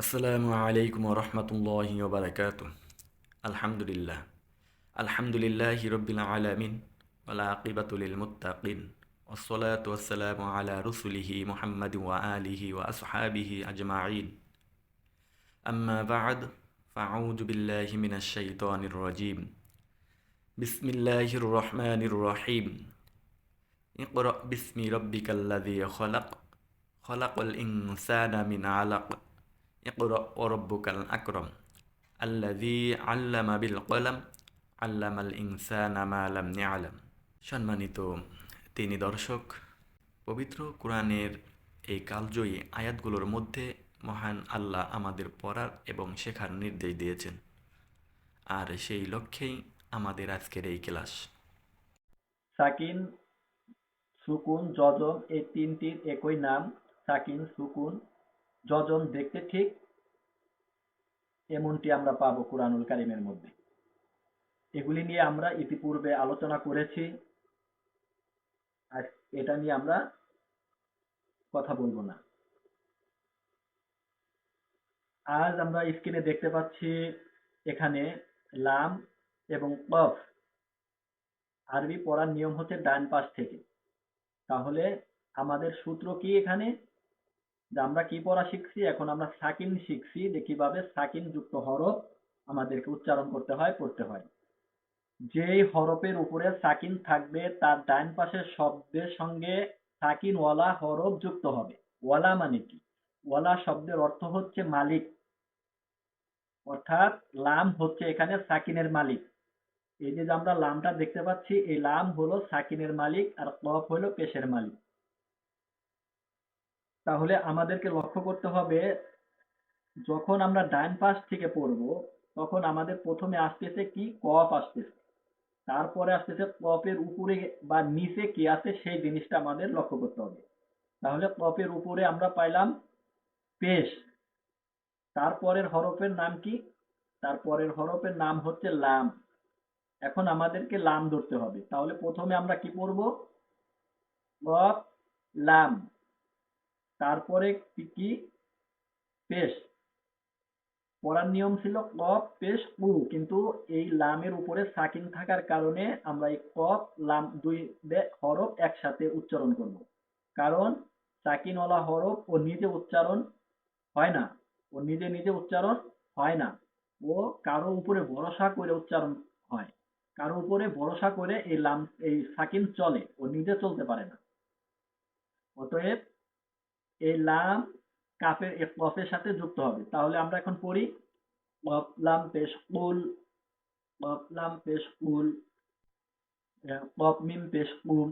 আসসালামু আলাইকুম রহমতুল্লাহি ওবারাকাতু। আলহামদুলিল্লাহ। আলহামদুলিল্লাহি রব্বিল আলামিন ওয়ালা আকিবাতু লিল মুত্তাকিন ওয়াসসালাতু ওয়াসসালামু আলা রুসুলিহি মুহাম্মাদিন ওয়া আলিহি ওয়া আসহাবিহি আজমাইন। আম্মা বা'দ, ফাআউযু বিল্লাহি মিনাশ শাইতানির রাজীম। বিসমিল্লাহির রহমানির রহিম। ইকরা বিসমি রাব্বিকাল্লাযী খলাক, খলাকাল ইনসানা মিন আলাক, ইকরা ওয়া রাব্বুকাল আকরাম, আল্লাযী আল্লামা বিল কলম, আল্লামাল ইনসানা মা লাম ইয়ালাম। সম্মানিত তিনি দর্শক, পবিত্র কোরআনের এই কালজয়ী আয়াতগুলোর মধ্যে মহান আল্লাহ আমাদের পড়ার এবং শেখার নির্দেশ দিয়েছেন, আর সেই লক্ষ্যেই আমাদের আজকের এই ক্লাস। সাকিন, সুকুন, যজম এই তিনটির একই নাম। সাকিন, সুকুন, যজম দেখতে ঠিক এমনটি আমরা পাবো কুরআনুল কারীমের মধ্যে। এগুলি নিয়ে আমরা ইতিপূর্বে আলোচনা করেছি। আজ এটা নিয়ে আমরা কথা বলবো না। আজ আমরা স্ক্রিনে দেখতে পাচ্ছি এখানে লাম এবং কফ। আরবি পড়ার নিয়ম হচ্ছে ডান পাশ থেকে। তাহলে আমাদের সূত্র কি এখানে? যে আমরা কি পড়া শিখছি? এখন আমরা সাকিন শিখছি, যে কিভাবে সাকিন যুক্ত হরফ আমাদেরকে উচ্চারণ করতে হয়, পড়তে হয়। যেই হরফের উপরে সাকিন থাকবে তার ডান পাশের শব্দের সঙ্গে সাকিন ওয়ালা হরফ যুক্ত হবে। ওয়ালা মানে কি? ওয়ালা শব্দের অর্থ হচ্ছে মালিক, অর্থাৎ লাম হচ্ছে এখানে সাকিনের মালিক। এই যে আমরা লামটা দেখতে পাচ্ছি, এই লাম হলো সাকিনের মালিক আর কফ হলো পেশের মালিক। তাহলে আমাদেরকে লক্ষ্য করতে হবে, যখন আমরা ডান পাশ থেকে পড়ব তখন আমাদের প্রথমে আসতেছে কি? কফ আসতেছে। তারপরে আসতেছে কফের উপরে বা নিচে কি আছে সেই জিনিসটা আমাদের লক্ষ্য করতে হবে। তাহলে কফের উপরে আমরা পাইলাম পেশ। তারপরের হরফের নাম কি? তারপরের হরফের নাম হচ্ছে লাম। এখন আমাদেরকে লাম ধরতে হবে। তাহলে প্রথমে আমরা কি পড়ব? কফ, লাম। তারপরে কি কি? পেশ। পড়ার নিয়ম ছিল কফ পেশ কু, কিন্তু এই লামের উপরে সাকিন থাকার কারণে আমরা এই কফ লাম দুই হরফ একসাথে উচ্চারণ করব। কারণ সাকিনওয়ালা হরফ ও নিজে উচ্চারণ হয় না, ও নিজে নিজে উচ্চারণ হয় না, ও কারো উপরে ভরসা করে উচ্চারণ হয়। কারো উপরে ভরসা করে এই লাম এই সাকিন চলে, ও নিজে চলতে পারে না। অতএব এই লাম কাফের কফের সাথে যুক্ত হবে। তাহলে আমরা এখন পড়ি কফ লাম পেশ কুল, কফ লাম পেশ কুল, কফ মিম পেশ কুম,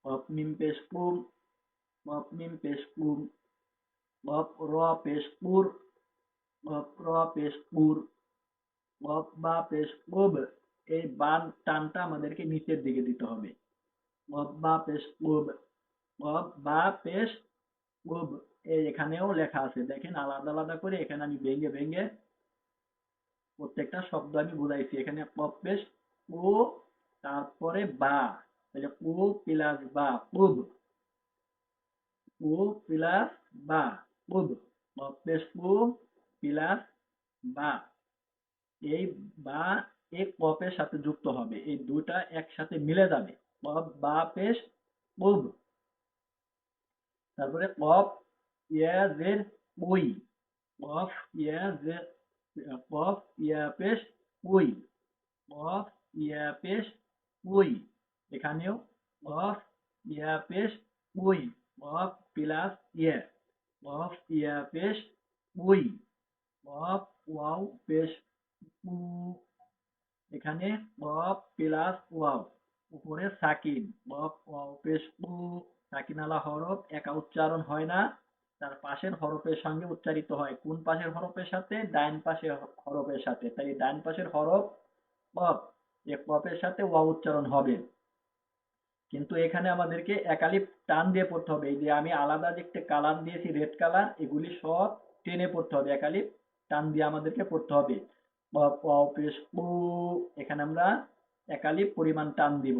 কফ মিম পেশ কুম, কফ মিম পেশ কুম, কফ র পেশ কুর, কফ র পেশ কুর, কফ বা পেশ কুব। এই বান টানটা আমাদেরকে নিচের দিকে দিতে হবে। কফ বা পেশ কুব, কফ বা পেশ কুব। এই এখানেও লেখা আছে, দেখেন আলাদা আলাদা করে এখানে আমি ভেঙে ভেঙে প্রত্যেকটা শব্দ আমি বুঝাইছি। এখানে কফ পেশ কু, তারপরে বা, তাহলে কু প্লাস বা কুব, কু প্লাস বা কুব, কফ পেশ কু প্লাস বা। এই বা এই কফের সাথে যুক্ত হবে, এই দুটা একসাথে মিলে যাবে। কফ বা পেশ কুব। তারপরে কফ ইয়া জের উই, কফ ইয়া জের, কফ ইয়া পেশ উই, কফ ইয়া পেশ উই। এখানেও কফ ইয়া পেশ উই, কফ প্লাস ইয়া, কফ ইয়া পেশ উই, কফ ওয়াও পেশ উ। এখানে কফ প্লাস ওয়াও, উপরে সাকিন, কফ ওয়াও পেশ উ। সাকিনালা হরফ একা উচ্চারণ হয় না, তার পাশের হরফের সঙ্গে উচ্চারিত হয়। কোন পাশের হরফের সাথে? ডান পাশের হরফের সাথে। তাই ডান পাশের হরফ কফ, এই কফের সাথে ওয়াও উচ্চারণ হবে। কিন্তু এখানে আমাদেরকে একালিপ টান দিয়ে পড়তে হবে। এই যে আমি আলাদা যে একটা কালার দিয়েছি, রেড কালার, এগুলি সব টেনে পড়তে হবে, একালিপ টান দিয়ে আমাদেরকে পড়তে হবে। পেশ উ, এখানে আমরা একালিপ পরিমাণ টান দিব।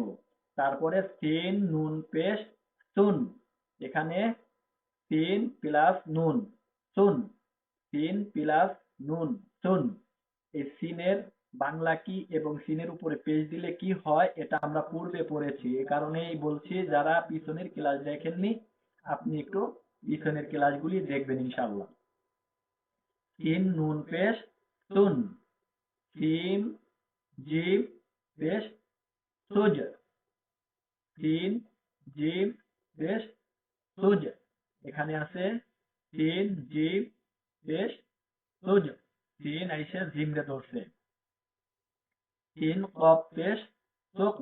তারপরে সিন নুন পেশ সুন, এখানে সিন প্লাস নুন সুন, সিন প্লাস নুন, সুন। এই সিনের বাংলা কি এবং সিনের উপরে পেশ দিলে কি হয় এটা আমরা পূর্বে পড়েছি। এ কারণেই বলছি যারা পিছনের ক্লাস দেখেননি আপনি একটু পিছনের ক্লাসগুলি দেখবেন ইনশাআল্লাহ। সিন নুন পেশ সুন, সিন জিম পেশ সুজ, সিন জিম পেশ সুজ। এখানে আছে সিন জিম পেশ সুজ, সিন আইসা জিম রে ধরছে। সিন কফ পেশ সুক,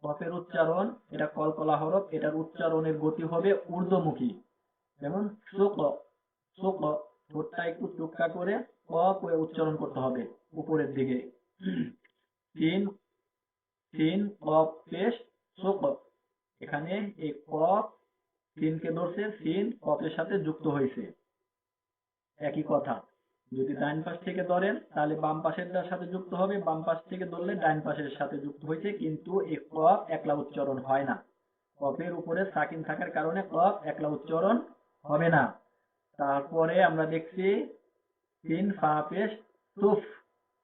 কফের উচ্চারণ এটা কলকলা হরফ, এটার উচ্চারণের গতি হবে ঊর্ধ্বমুখী। যেমন সুক, সুক, ঠোঁটটা একটু চুক্কা করে কফ হয়ে উচ্চারণ করতে হবে উপরের দিকে। সিন, সিন কফ পেশ সুক, এখানে এই কফ সিনকে ধরছে, সিন কফের সাথে যুক্ত হয়েছে, একই কথা। যদি ডান পাশ থেকে ধরেন তাহলে বাম পাশেরটার সাথে যুক্ত হবে, বাম পাশ থেকে ধরলে ডান পাশের সাথে যুক্ত হয়েছে, কিন্তু এই কফ একলা উচ্চারণ হয় না। কফের উপরে সাকিন থাকার কারণে কফ একলা উচ্চারণ হবে না। তারপরে আমরা দেখছি সিন ফা পেশ সুফ,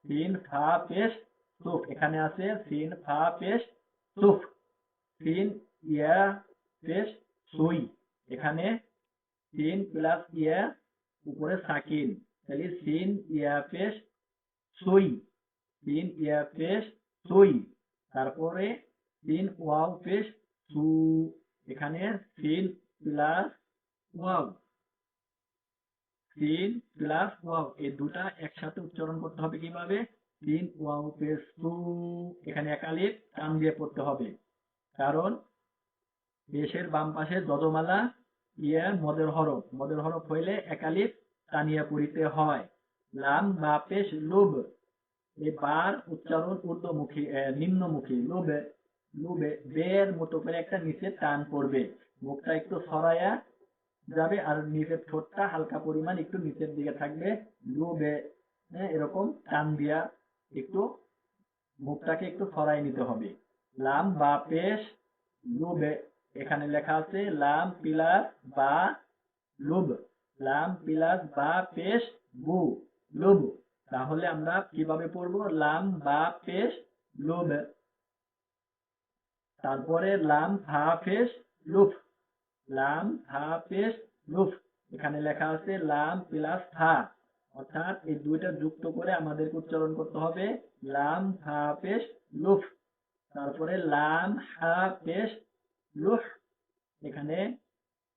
সিন ফা পেশ সুফ, এখানে আছে সিন ফা পেশ সুফ, সিন ইয়া পেশ সুই, এখানে সিন প্লাস ইয়া উপরে সাকিন, তাহলে সিন ইয়া পেশ সুই, সিন ইয়া পেশ সুই। তারপরে সিন ওয়াও পেশ সু, এখানে সিন প্লাস ওয়াও, সিন প্লাস ওয়াও এই দুটা একসাথে উচ্চারণ করতে হবে কিভাবে? সিন ওয়াও পেশ সু, এখানে এক আলিফ টান দিয়ে পড়তে হবে, কারণ পেশের বাম পাশে যজমালা ইয়া মদের হরফ, মদের হরফ হইলে এক আলিফ টানিয়া পড়িতে হয়। লাম বা পেশ লুব, এই বার উচ্চারণ ঊর্ধ্বমুখী নিম্নমুখী, লুবে, লুবে বের মতো করে একটা নিচে টান পড়বে, মুখটা একটু সরাইয়া যাবে আর নিচের ঠোঁটটা হালকা পরিমাণ একটু নিচের দিকে থাকবে, লুবে, এরকম টান দিয়া একটু মুখটাকে একটু সরাই নিতে হবে। লাম বা পেশ লুবে, এখানে লেখা আছে লাম প্লাস বা লুব, লাম প্লাস বা পেশ বু, লুব। তাহলে আমরা কিভাবে পড়বো? লাম বা পেশ লুব, তারপরে লাম হা পেশ লুফ, লাম হা পেশ লুফ, এখানে লেখা আছে লাম প্লাস হা, অর্থাৎ এই দুইটা যুক্ত করে আমাদেরকে উচ্চারণ করতে হবে লাম হা পেশ লুফ। তারপরে লাম হা পেশ লুফ, এখানে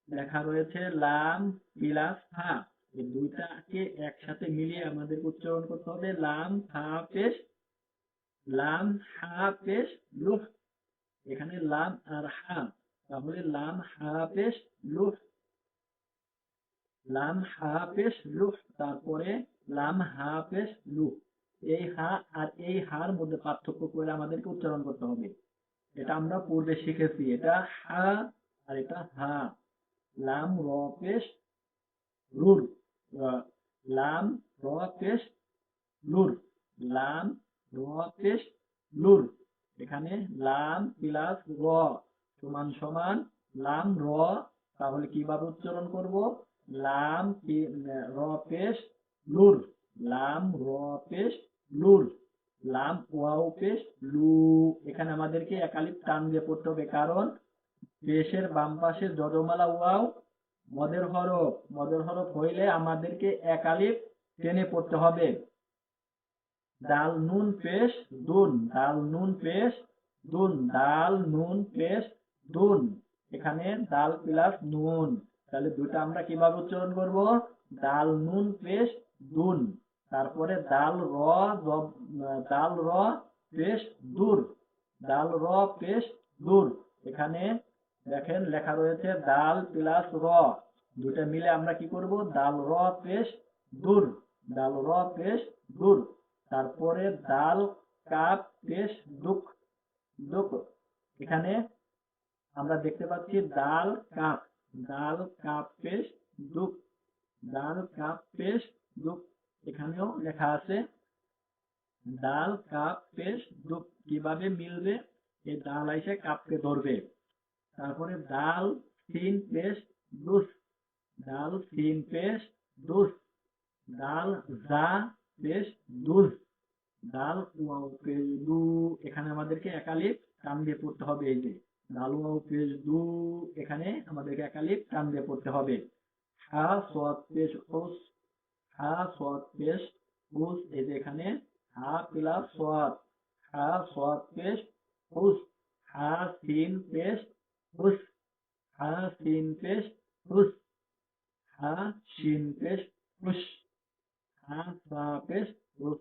লেখা রয়েছে লাম প্লাস হা, এই দুইটাকে একসাথে মিলিয়ে আমাদেরকে উচ্চারণ করতে হবে লাম হা পেশ, লাম হা পেশ লুফ, এখানে লাম আর হা, তাহলে লাম হা পেশ লুফ, লাম হা পেশ লুফ, তারপরে লাম হা পেশ লুফ। এই হা আর এই হার মধ্যে পার্থক্য করে আমাদেরকে উচ্চারণ করতে হবে, এটা আমরা পূর্বে শিখেছি, এটা হা আর এটা হা। লাম র পেশ রুর, লাম র পেশ লুর, লাম র পেশ লুর, এখানে লাম প্লাস র সমান সমান লাম র, তাহলে কিভাবে উচ্চারণ করব? লাম র পেশ লুর, লাম র পেশ লুর, লাম ওয়াও পেশ লু, এখানে আমাদেরকে এক আলিফ টান দিয়ে পড়তে হবে, কারণ পেশের বাম পাশে যজমালা ওয়াও মদের হরফ, মদের হরফ হইলে আমাদেরকে এক আলিফ টেনে পড়তে হবে। দাল নুন পেশ দুন, দাল নুন পেশ দুন, দাল নুন পেশ দুন, এখানে দাল প্লাস নুন, তাহলে দুইটা আমরা কিভাবে উচ্চারণ করব? দাল নুন পেশ দুন, তারপরে দাল র, দাল র পেশ দূর, দাল র পেশ দূর, এখানে দেখেন লেখা রয়েছে দাল প্লাস র, দুটা মিলে আমরা কি করব? দাল র পেশ দূর, দাল র পেশ দূর। তারপরে দাল কাপ পেশ দুক, দুক, এখানে আমরা দেখতে পাচ্ছি দাল কাপ, দাল কাপ পেশ দুক, দাল কাপ পেশ দুক, এখানেও লেখা আছে দাল কাপ পেশ দুক, কিভাবে মিলবে? এই দাল এসে কাপকে ধরবে। তারপরে দাল সিন পেশ দুস, দাল সিন পেশ দুস, দাল জা পেশ দুজ, দাল ওয়াও পেশ দু, এখানে আমাদেরকে একালিপ টান দিয়ে পড়তে হবে। এই যে দাল ওয়াও পেশ দু, এখানে আমাদেরকে একালিপ টান দিয়ে পড়তে হবে। হা সোয়াদ পেশ ওস, হা সোয়াদ পেশ উস, এই যে এখানে হা প্লাস সোয়াদ, হা সোয়াদ পেশ উস, হা সিন পেশ উস, হা সিন পেশ উস, হা শিন পেশ উস, হা সা পেশ উস,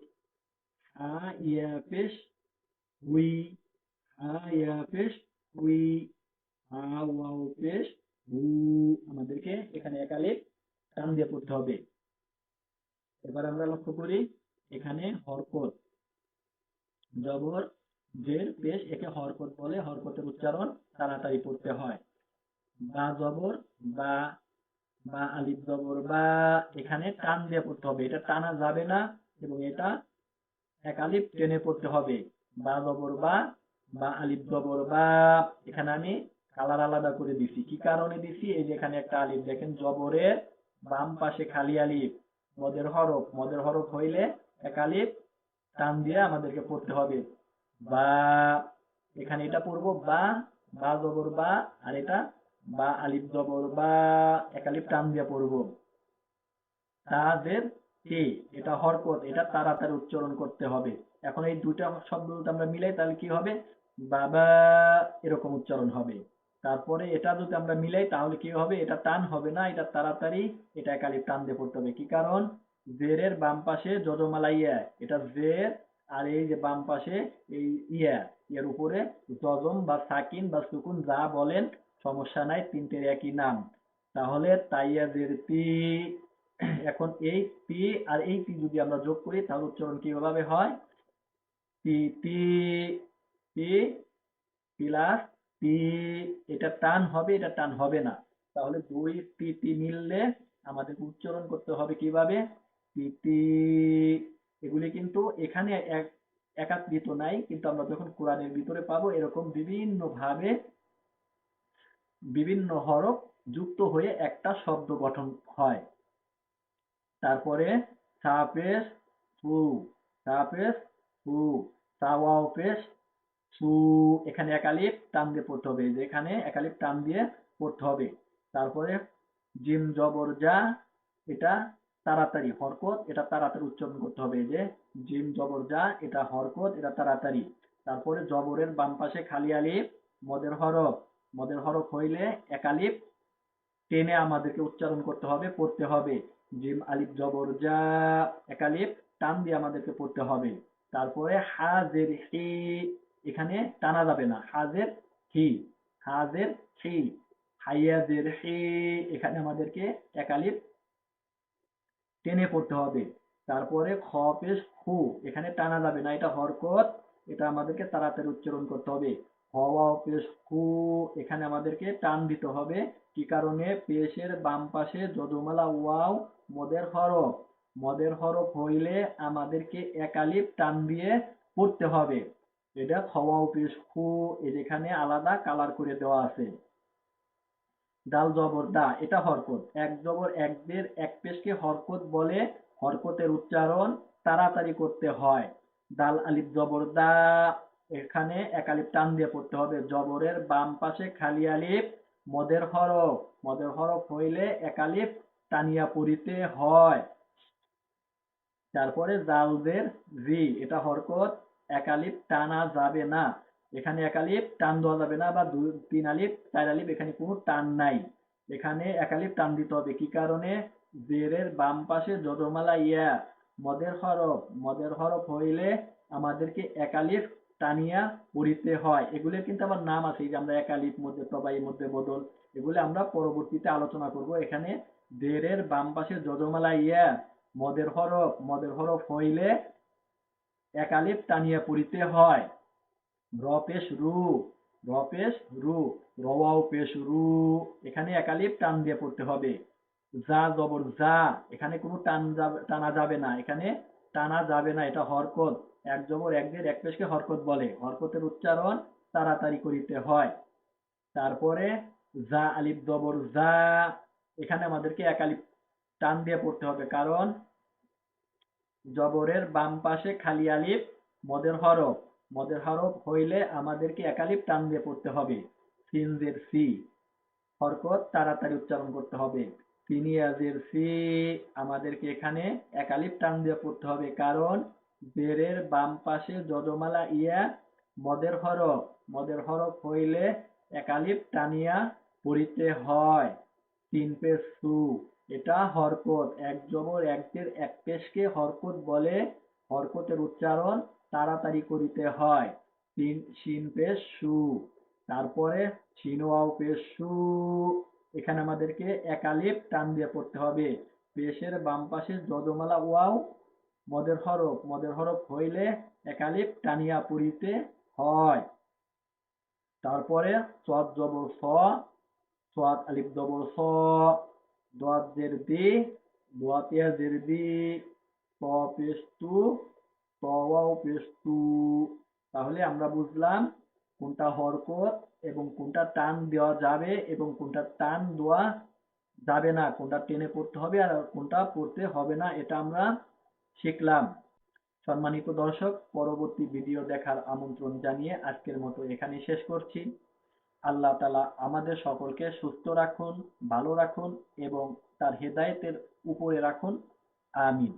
হা ইয়া পেশ উই, হা ইয়া পেশ উই, হা ওয়াও পেশ হু, আমাদেরকে এখানে একালিপ টান দিয়ে পড়তে হবে। এবার আমরা লক্ষ্য করি এখানে হরকত, জবর জের পেশ, একে হরকত বলে। হরকতের উচ্চারণ তাড়াতাড়ি পড়তে হয়। বা জবর বা, বা আলিফ জবর বা, এখানে টান দিয়ে পড়তে হবে, এটা টানা যাবে না এবং এটা এক আলিফ টেনে পড়তে হবে। বা জবর বা, বা আলিফ জবর বা, এখানে আমি কালার আলাদা করে দিছি। কি কারণে দিছি? এই যে এখানে একটা আলিফ দেখেন, জবরের বাম পাশে খালি আলিফ, মদের হরফ, মদের হরফ হইলে এক আলিফ টান দিয়ে আমাদেরকে পড়তে হবে। বা, এখানে এটা পড়বো বা, বা জবর বা, আর এটা বা আলিফ জবর বা, এক আলিফ টান দিয়ে পড়বো। তাদের তে, এটা হরকত, এটা তাড়াতাড়ি উচ্চারণ করতে হবে। এখন এই দুইটা শব্দ যদি আমরা মিলাই তাহলে কি হবে? বাবা, এরকম উচ্চারণ হবে। তারপরে এটা যদি আমরা মিলাই তাহলে কি হবে? এটা টান হবে না, এটা তাড়াতাড়ি, এটা একালি টান দিয়ে পড়তে হবে। কি কারণ? জেরের বাম পাশে যজমালা ইয়া, এটা জের, আর এই যে বাম পাশে এই ইয়া, এর উপরে জজম বা সাকিন বা সুকুন যা বলেন সমস্যা নাই, তিনটের একই নাম। তাহলে তাইয়া জের তি, এখন এই তি আর এই তি যদি আমরা যোগ করি তাহলে উচ্চারণ কিভাবে হয়? তি তি, তি প্লাস তি, এটা টান হবে, এটা টান হবে না। তাহলে দুই তি তি মিললে আমাদের উচ্চারণ করতে হবে কিভাবে? তি তি। এগুলি কিন্তু এখানে একাকৃত নাই, কিন্তু আমরা যখন কোরআনের ভিতরে পাবো এরকম বিভিন্ন ভাবে বিভিন্ন হরফ যুক্ত হয়ে একটা শব্দ গঠন হয়। তারপরে সা পেশ সু, সা পেশ সু, সা ওয়াও পেশ সু, এখানে একালিপ টান দিয়ে পড়তে হবে, যেখানে একালিপ টান দিয়ে পড়তে হবে। তারপরে জিম জবর যা, এটা তাড়াতাড়ি হরকত, এটা তাড়াতাড়ি উচ্চারণ করতে হবে। এই যে জিম জবর যা, এটা হরকত, এটা তাড়াতাড়ি। তারপরে জবরের বাম পাশে খালি আলিফ, মদের হরফ, মদের হরফ হইলে একালিপ টেনে আমাদেরকে উচ্চারণ করতে হবে, পড়তে হবে। জিম আলিফ জবর যা, একালিফ টান দিয়ে আমাদেরকে পড়তে হবে। তারপরে হাজের হি, এখানে টানা যাবে না, হাজের হি, হাজের হি, হাইয়াজের হি, এখানে আমাদেরকে একালিফ টেনে পড়তে হবে। তারপরে খ পেশ খু, এখানে টানা যাবে না, এটা হরকত, এটা আমাদেরকে তাড়াতাড়ি উচ্চারণ করতে হবে। হ ওয়াও পেশ খু, এখানে আমাদেরকে টান দিতে হবে। কি কারণে? পেশের বাম পাশে যদুমালা ওয়াও মদের হরফ, মদের হরফ হইলে আমাদেরকে একালিফ টান দিয়ে পড়তে হবে। এটা খ ওয়াও পেশ খু, এখানে আলাদা কালার করে দেওয়া আছে। দাল জবর দা, এটা হরকত, এক জবর এক দের এক পেশকে হরকত বলে। হরকতের উচ্চারণ তাড়াতাড়ি করতে হয়। দাল আলিফ জবর দা, এখানে এক আলিফ টান দিয়ে পড়তে হবে। জবরের বাম পাশে খালি আলিফ, মদের হরফ, মদের হরফ হইলে এক আলিফ টানিয়া পড়িতে হয়। তারপরে জালদের জি, এটা হরকত, এক আলিফ টানা যাবে না, এখানে এক আলিফ টান দেওয়া যাবে না, বা দুই তিন আলিফ চার আলিফ, এখানে কোনো টান নাই, এখানে এক আলিফ টান দিতে হবে। কি কারণে? জেরের বাম পাশে যজমালা ইয়া, মদের হরফ, মদের হরফ হইলে আমাদেরকে এক আলিফ টানিয়া পড়িতে হয়। এগুলো কিন্তু আমার নাম আছে, যে আমরা এক আলিফ মধ্যে তবাই মধ্যে বদল, এগুলো আমরা পরবর্তীতে আলোচনা করব। এখানে জেরের বাম পাশে যজমালা ইয়া, মদের হরফ, মদের হরফ হইলে এক আলিফ টানিয়া পড়িতে হয়। র পেশ রু, র পেশ রু, রওয়াও পেশ রু, এখানে এক আলিফ টান দিয়ে পড়তে হবে। যা জবর যা, এখানে কোনো টানা যাবে না, এখানে টানা যাবে না, এটা হরকত, এক জবর এক দের এক পেশকে হরকত বলে। হরকতের উচ্চারণ তাড়াতাড়ি করিতে হয়। তারপরে যা আলিফ জবর যা, এখানে আমাদেরকে এক আলিফ টান দিয়ে পড়তে হবে, কারণ জবরের বাম পাশে খালি আলিফ মদের হরফ। মদের হরফ হইলে আমাদেরকে এক আলিফ টান দিয়ে পড়তে হবে। সিন জের সি, হরকত তাড়াতাড়ি উচ্চারণ করতে হবে। সিনিয়াজের সি, আমাদেরকে এখানে এক আলিফ টান দিয়ে পড়তে হবে, কারণ জেরের বাম পাশে যজমালা ইয়া মদের হরফ। মদের হরফ হইলে এক আলিফ টানিয়া পড়িতে হয়। তিন পেশ সু, এটা হরকত। এক জবর এক জের এক পেশকে হরকত বলে। হরকতের উচ্চারণ তাড়াতাড়ি করিতে হয়। তিন শিন পেশ সু, তারপরে শিন ওয়াও পেশ সু, এখানে আমাদেরকে এক আলিফ টান দিয়ে পড়তে হবে। পেশের বাম পাশে যজমালা ওয়াও মদের হরফ। মদের হরফ হইলে এক আলিফ টানিয়া পড়িতে হয়। তারপরে সদ জবর স, সোয়াদ আলিফ জবর স, দোয়াত জের দি, দোয়াতিয়া জের দি, ত পেশ তু, ত ওয়াও পেশ তু। তাহলে আমরা বুঝলাম কোনটা হরকত এবং কোনটা টান দেওয়া যাবে এবং কোনটা টান দেওয়া যাবে না, কোনটা টেনে পড়তে হবে আর কোনটা পড়তে হবে না, এটা আমরা শিখলাম। সম্মানিত দর্শক, পরবর্তী ভিডিও দেখার আমন্ত্রণ জানিয়ে আজকের মতো এখানেই শেষ করছি। আল্লাহ তাআলা আমাদের সকলকে সুস্থ রাখুন, ভালো রাখুন এবং তার হেদায়েতের উপরে রাখুন। আমিন।